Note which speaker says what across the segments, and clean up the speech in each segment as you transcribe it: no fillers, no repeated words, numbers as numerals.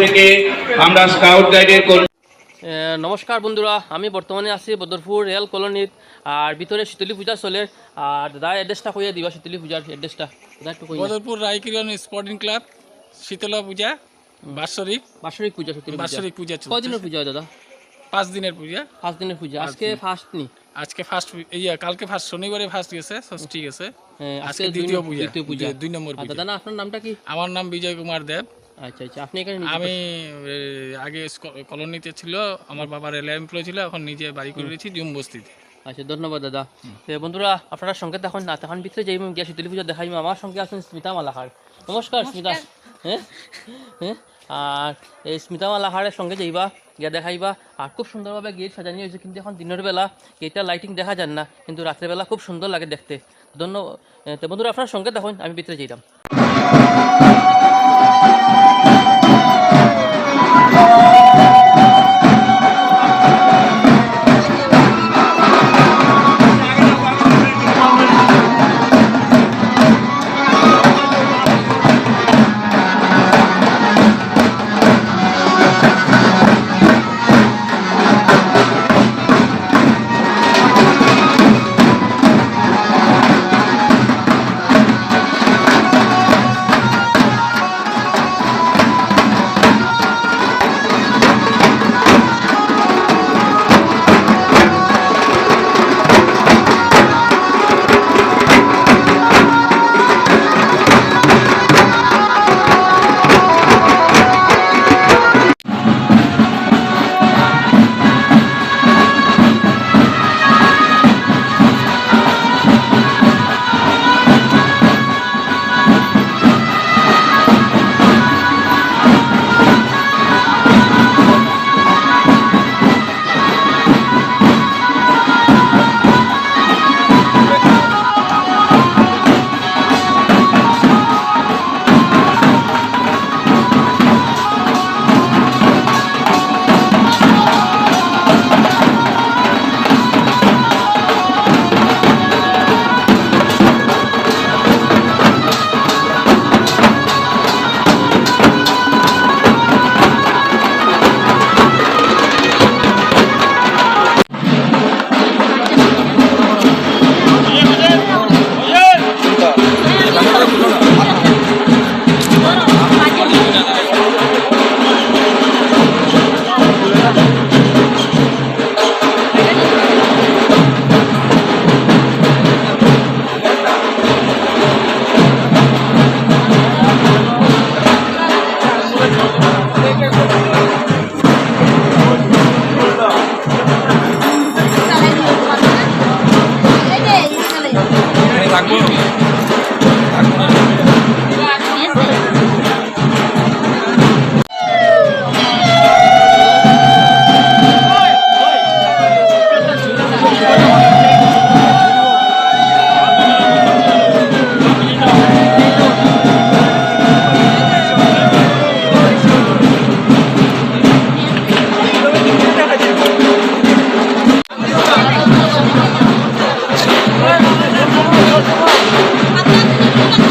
Speaker 1: থেকে আমরা স্কাউট গাইডের
Speaker 2: নমস্কার বন্ধুরা, আমি বর্তমানে আছি বদরপুর রেল কলোনির। আর ভিতরে শীতলী পূজা চলে। আর দাদা অ্যাড্রেসটা কইয়া দিবা, শীতলী পূজার অ্যাড্রেসটা একটু কই।
Speaker 3: বদরপুর রায়কিরণ স্পোর্টিং ক্লাব, শীতলা পূজা, বাৎসরিক
Speaker 2: পূজা, শীতলী
Speaker 3: বাৎসরিক পূজা।
Speaker 2: কয়দিনের পূজা হয় দাদা?
Speaker 3: 5 দিনের পূজা।
Speaker 2: 5 দিনের পূজা। আজকে ফার্স্ট নি,
Speaker 3: আজকে ফার্স্ট, কালকে ফার্স্ট, শনিবারে ফার্স্ট গেছে, ষষ্ঠী গেছে। আজকে
Speaker 2: দ্বিতীয়
Speaker 3: পূজা, 2 নম্বর পূজা।
Speaker 2: দাদা, না আপনার নামটা কি?
Speaker 3: আমার নাম বিজয় কুমার দেব।
Speaker 2: আচ্ছা আচ্ছা, আপনি এখানে?
Speaker 3: আমি আগে কলোনিতে ছিল, আমার বাবা রেল এমপ্লয় ছিল, এখন নিজে বাড়ি করে দিয়েছি জুম বস্তিতে।
Speaker 2: আচ্ছা, ধন্যবাদ দাদা। বন্ধুরা, আপনারা সঙ্গে তখন না তখন ভিতরে যাই গিয়া শীতলী পূজা দেখাই। আমার সঙ্গে আছেন স্মিতা মালাহার। নমস্কার স্মিতা। হ্যাঁ হ্যাঁ, আর এই স্মিতা মালাহারের সঙ্গে যাইবা, গিয়া দেখাইবা। আর খুব সুন্দরভাবে গেট সাজানো হয়েছে, কিন্তু এখন দিনের বেলা গেটটা লাইটিং দেখা যান না, কিন্তু রাত্রেবেলা খুব সুন্দর লাগে দেখতে। ধন্যবাদ। তো বন্ধুরা, আপনার সঙ্গে তখন আমি ভিতরে যাইতাম।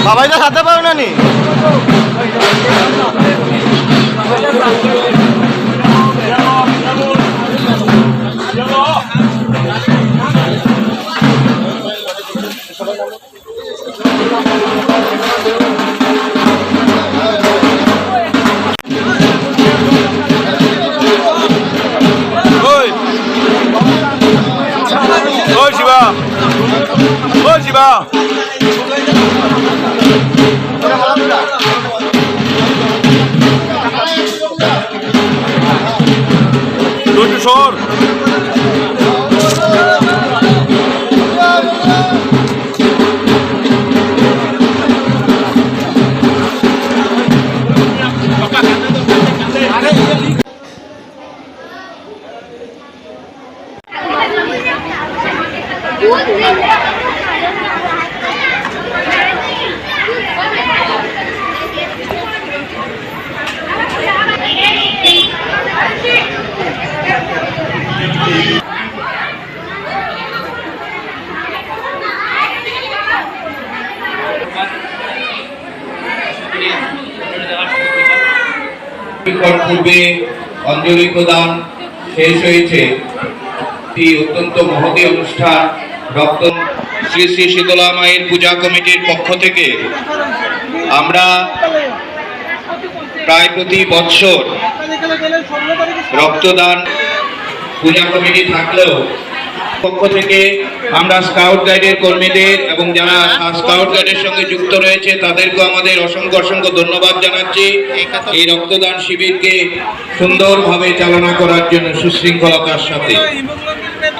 Speaker 4: বাবাইটা খাতে পারো না নি? শিবা, ও শিবা, সর।
Speaker 1: কিছুক্ষণ পূর্বে অঞ্জলি প্রদান শেষ হয়েছে। একটি অত্যন্ত মহতী অনুষ্ঠান রক্ত শ্রী শ্রী শীতলা মায়ের পূজা কমিটির পক্ষ থেকে আমরা প্রায় প্রতি বৎসর রক্তদান পূজা কমিটি থাকলেও পক্ষ থেকে আমরা স্কাউট গাইডের কর্মীদের এবং যারা স্কাউট গাইডের সঙ্গে যুক্ত রয়েছে তাদেরকে আমাদের অসংখ্য অসংখ্য ধন্যবাদ জানাচ্ছি এই রক্তদান শিবিরকে সুন্দরভাবে চালনা করার জন্য সুশৃঙ্খলতার সাথে।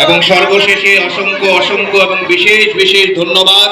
Speaker 1: এবং সর্বশেষে অসংখ্য অসংখ্য এবং বিশেষ বিশেষ ধন্যবাদ